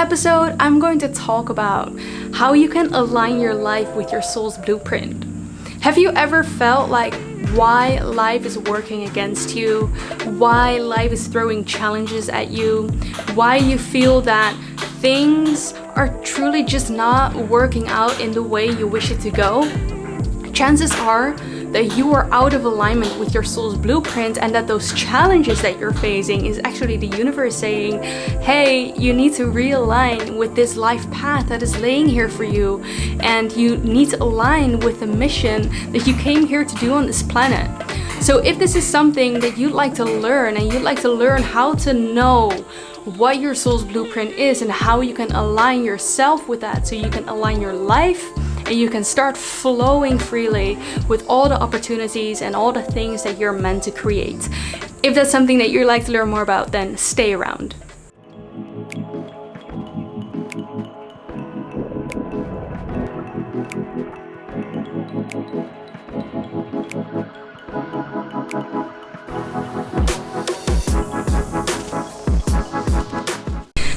episode, I'm going to talk about how you can align your life with your soul's blueprint. Have you ever felt like why life is working against you, why life is throwing challenges at you, why you feel that things are truly just not working out in the way you wish it to go? Chances are that you are out of alignment with your soul's blueprint, and that those challenges that you're facing is actually the universe saying, hey, you need to realign with this life path that is laying here for you, and you need to align with the mission that you came here to do on this planet. So if this is something that you'd like to learn, and you'd like to learn how to know what your soul's blueprint is and how you can align yourself with that, so you can align your life and you can start flowing freely with all the opportunities and all the things that you're meant to create. If that's something that you'd like to learn more about, then stay around.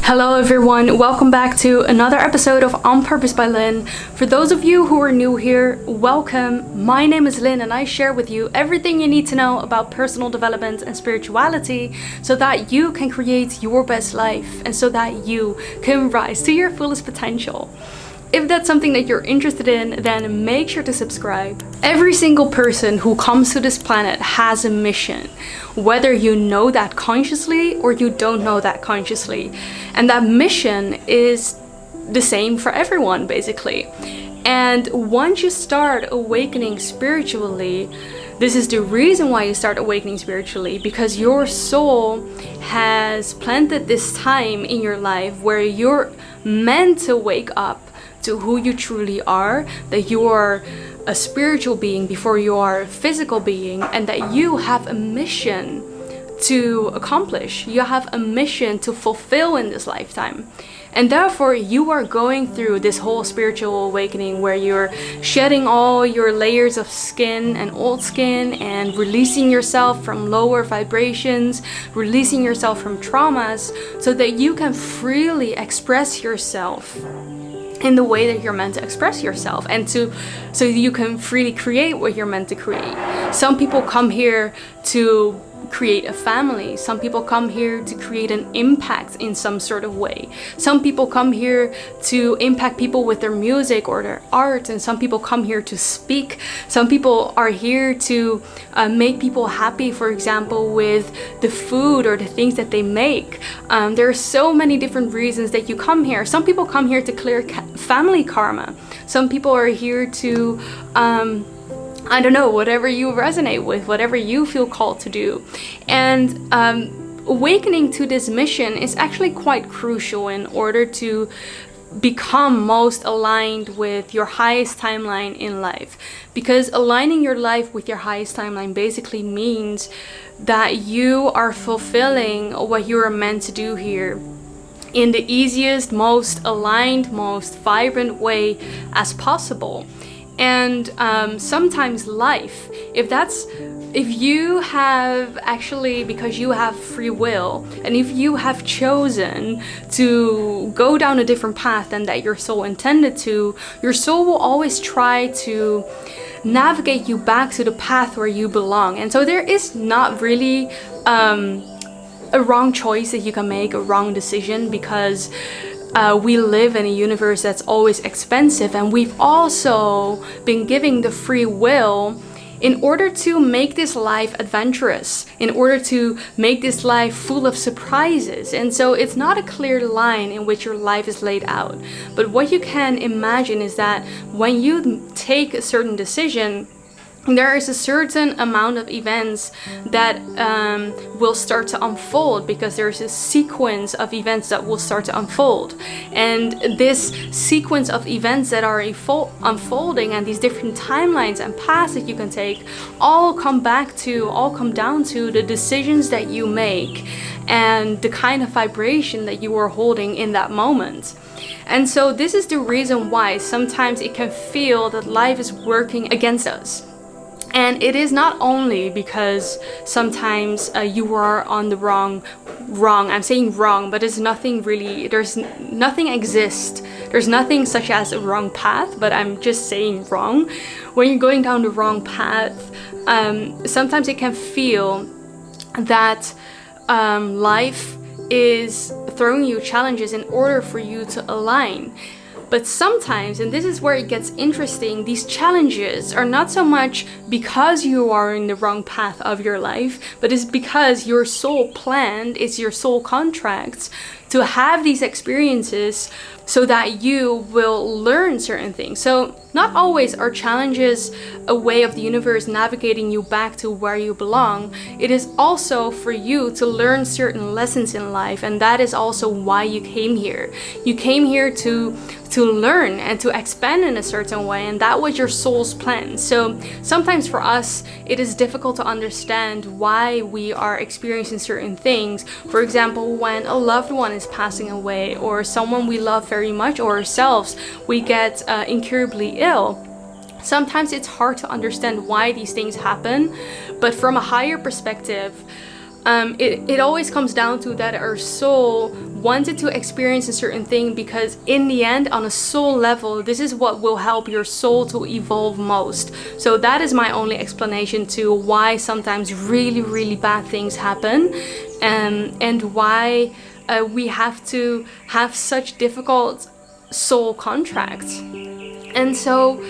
Hello everyone, welcome back to another episode of On Purpose by Lynn. For those of you who are new here, welcome. My name is Lynn and I share with you everything you need to know about personal development and spirituality so that you can create your best life and so that you can rise to your fullest potential. If that's something that you're interested in, then make sure to subscribe. Every single person who comes to this planet has a mission, whether you know that consciously or you don't know that consciously. And that mission is the same for everyone, basically. And once you start awakening spiritually, this is the reason why you start awakening spiritually, because your soul has planted this time in your life where you're meant to wake up to who you truly are, that you are a spiritual being before you are a physical being, and that you have a mission to accomplish. You have a mission to fulfill in this lifetime. And therefore you are going through this whole spiritual awakening where you're shedding all your layers of skin and old skin and releasing yourself from lower vibrations, releasing yourself from traumas, so that you can freely express yourself in the way that you're meant to express yourself, and so you can freely create what you're meant to create. Some people come here to create a family. Some people come here to create an impact in some sort of way. Some people come here to impact people with their music or their art, and some people come here to speak. Some people are here to make people happy, for example, with the food or the things that they make. There are so many different reasons that you come here. Some people come here to clear family karma. Some people are here to I don't know, whatever you resonate with, whatever you feel called to do. And awakening to this mission is actually quite crucial in order to become most aligned with your highest timeline in life. Because aligning your life with your highest timeline basically means that you are fulfilling what you are meant to do here in the easiest, most aligned, most vibrant way as possible. And sometimes life, if you have actually, because you have free will, and if you have chosen to go down a different path than that your soul intended to, your soul will always try to navigate you back to the path where you belong. And so there is not really a wrong choice that you can make, a wrong decision, because we live in a universe that's always expensive, and we've also been giving the free will in order to make this life adventurous, in order to make this life full of surprises. And so it's not a clear line in which your life is laid out. But what you can imagine is that when you take a certain decision, there is a certain amount of events that will start to unfold, because there's a sequence of events that will start to unfold. And this sequence of events that are unfolding, and these different timelines and paths that you can take, all come down to the decisions that you make and the kind of vibration that you are holding in that moment. And so this is the reason why sometimes it can feel that life is working against us. And it is not only because sometimes you are on the wrong, I'm saying wrong, but it's nothing really, there's nothing exists. There's nothing such as a wrong path, but I'm just saying wrong. When you're going down the wrong path, sometimes it can feel that life is throwing you challenges in order for you to align. But sometimes, and this is where it gets interesting, these challenges are not so much because you are in the wrong path of your life, but it's because your soul planned, it's your soul contracts to have these experiences so that you will learn certain things. So not always are challenges a way of the universe navigating you back to where you belong. It is also for you to learn certain lessons in life, and that is also why you came here. You came here to learn and to expand in a certain way, and that was your soul's plan. So sometimes for us it is difficult to understand why we are experiencing certain things. For example, when a loved one is passing away, or someone we love very much, or ourselves, we get incurably ill. Sometimes it's hard to understand why these things happen, but from a higher perspective, it always comes down to that our soul wanted to experience a certain thing, because in the end, on a soul level, this is what will help your soul to evolve most. So that is my only explanation to why sometimes really, really bad things happen, and why we have to have such difficult soul contracts. And so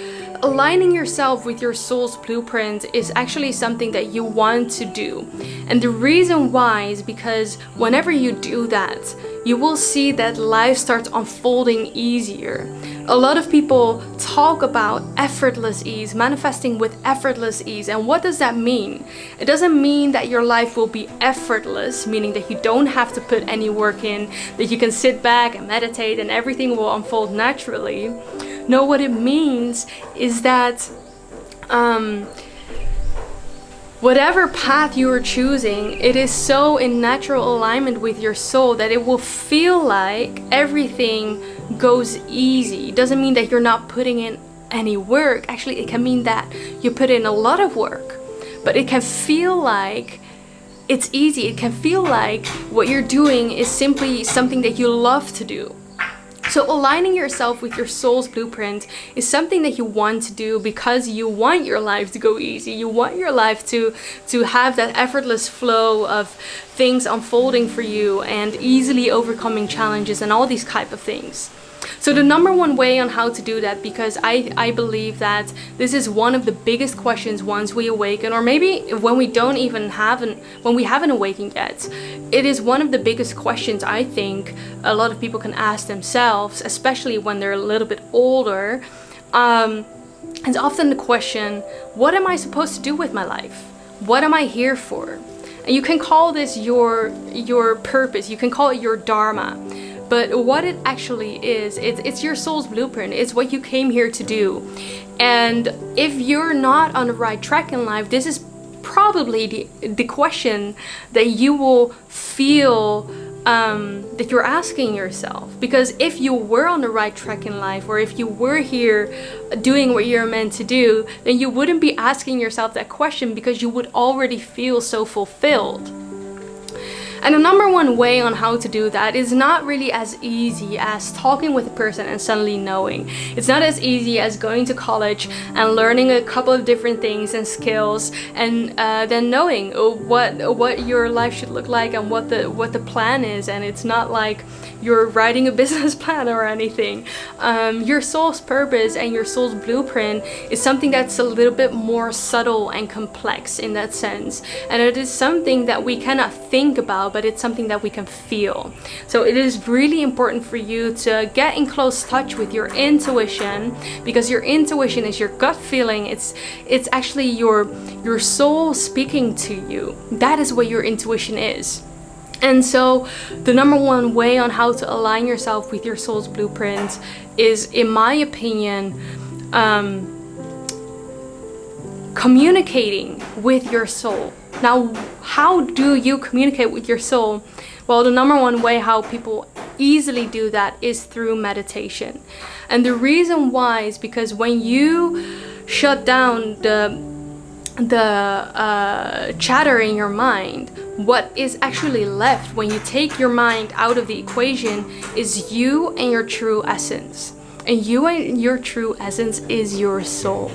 aligning yourself with your soul's blueprint is actually something that you want to do. And the reason why is because whenever you do that, you will see that life starts unfolding easier. A lot of people talk about effortless ease, manifesting with effortless ease. And what does that mean? It doesn't mean that your life will be effortless, meaning that you don't have to put any work in, that you can sit back and meditate and everything will unfold naturally. No, what it means is that whatever path you are choosing, it is so in natural alignment with your soul that it will feel like everything goes easy. It doesn't mean that you're not putting in any work. Actually, it can mean that you put in a lot of work, but it can feel like it's easy. It can feel like what you're doing is simply something that you love to do. So aligning yourself with your soul's blueprint is something that you want to do because you want your life to go easy. You want your life to have that effortless flow of things unfolding for you and easily overcoming challenges and all these type of things. So the number one way on how to do that, because I believe that this is one of the biggest questions once we awaken, or maybe when we don't even when we haven't awakened yet, it is one of the biggest questions I think a lot of people can ask themselves, especially when they're a little bit older. It's often the question, what am I supposed to do with my life? What am I here for? And you can call this your purpose, you can call it your dharma. But what it actually is, it's your soul's blueprint. It's what you came here to do. And if you're not on the right track in life, this is probably the question that you will feel that you're asking yourself. Because if you were on the right track in life, or if you were here doing what you're meant to do, then you wouldn't be asking yourself that question, because you would already feel so fulfilled. And the number one way on how to do that is not really as easy as talking with a person and suddenly knowing. It's not as easy as going to college and learning a couple of different things and skills, and then knowing what your life should look like and what the plan is. And it's not like you're writing a business plan or anything. Your soul's purpose and your soul's blueprint is something that's a little bit more subtle and complex in that sense. And it is something that we cannot think about, but it's something that we can feel. So it is really important for you to get in close touch with your intuition, because your intuition is your gut feeling. It's actually your soul speaking to you. That is what your intuition is. And so the number one way on how to align yourself with your soul's blueprint is, in my opinion, communicating with your soul. Now, how do you communicate with your soul? Well, the number one way how people easily do that is through meditation. And the reason why is because when you shut down chatter in your mind, what is actually left when you take your mind out of the equation is you and your true essence. And you and your true essence is your soul.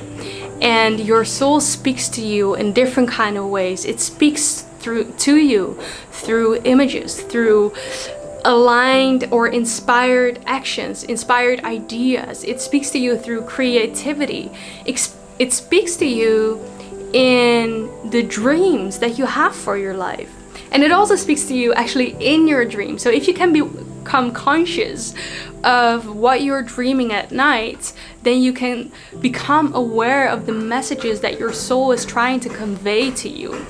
And your soul speaks to you in different kind of ways. It speaks to you through images, through aligned or inspired actions, inspired ideas. It speaks to you through creativity. It speaks to you in the dreams that you have for your life. And it also speaks to you actually in your dreams. So if you can become conscious of what you're dreaming at night, then you can become aware of the messages that your soul is trying to convey to you.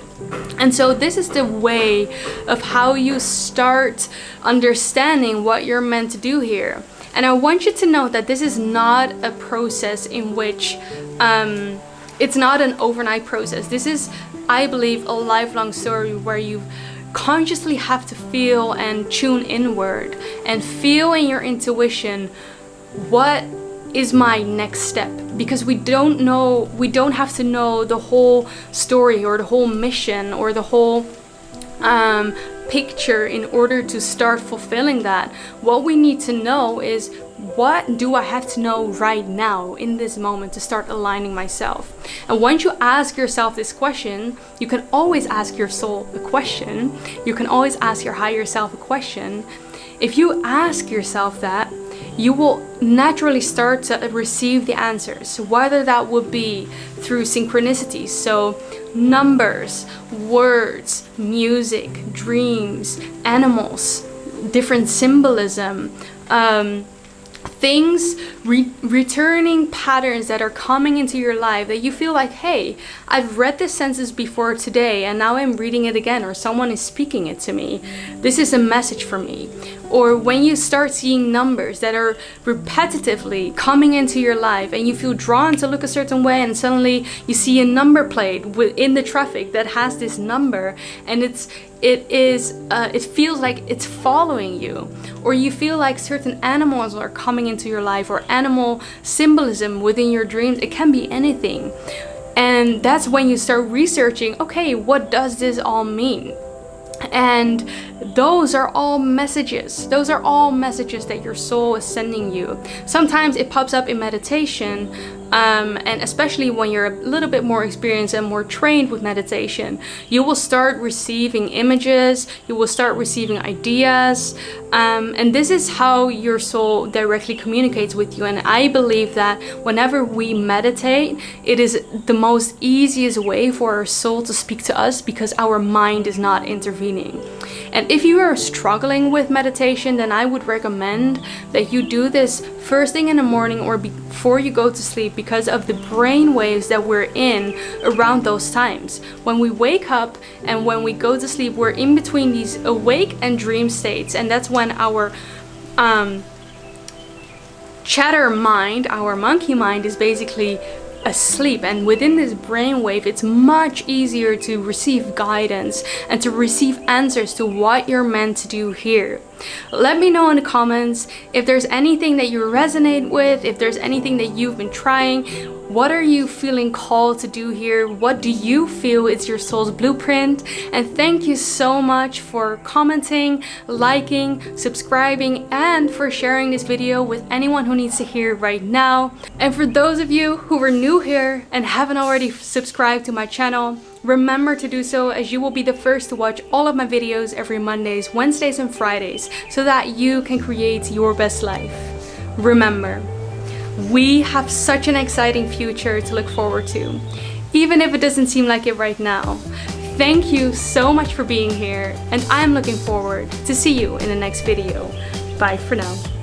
And so this is the way of how you start understanding what you're meant to do here. And I want you to know that this is not a process in which it's not an overnight process. This is, I believe, a lifelong story where you consciously have to feel and tune inward and feel in your intuition, what is my next step? Because we don't have to know the whole story or the whole mission or the whole picture in order to start fulfilling that. What we need to know is, what do I have to know right now in this moment to start aligning myself? And once you ask yourself this question, you can always ask your soul a question. You can always ask your higher self a question. If you ask yourself that, you will naturally start to receive the answers, whether that would be through synchronicities, so numbers, words, music, dreams, animals, different symbolism, things, returning patterns that are coming into your life that you feel like, hey, I've read this sentence before today and now I'm reading it again, or someone is speaking it to me. This is a message for me. Or when you start seeing numbers that are repetitively coming into your life and you feel drawn to look a certain way, and suddenly you see a number plate within the traffic that has this number, and it feels like it's following you. Or you feel like certain animals are coming into your life, or animal symbolism within your dreams. It can be anything. And that's when you start researching, okay, what does this all mean? And those are all messages. Those are all messages that your soul is sending you. Sometimes it pops up in meditation, and especially when you're a little bit more experienced and more trained with meditation, you will start receiving images, you will start receiving ideas, and this is how your soul directly communicates with you. And I believe that whenever we meditate, it is the most easiest way for our soul to speak to us, because our mind is not intervening. And if you are struggling with meditation, then I would recommend that you do this first thing in the morning or before you go to sleep, because of the brain waves that we're in around those times. When we wake up and when we go to sleep, we're in between these awake and dream states, and that's when our chatter mind, our monkey mind, is basically asleep. And within this brainwave, it's much easier to receive guidance and to receive answers to what you're meant to do here. Let me know in the comments if there's anything that you resonate with, if there's anything that you've been trying. What are you feeling called to do here? What do you feel is your soul's blueprint? And thank you so much for commenting, liking, subscribing, and for sharing this video with anyone who needs to hear it right now. And for those of you who are new here and haven't already subscribed to my channel, remember to do so, as you will be the first to watch all of my videos every Mondays, Wednesdays, and Fridays, so that you can create your best life. Remember, we have such an exciting future to look forward to, even if it doesn't seem like it right now. Thank you so much for being here, and I'm looking forward to see you in the next video. Bye for now.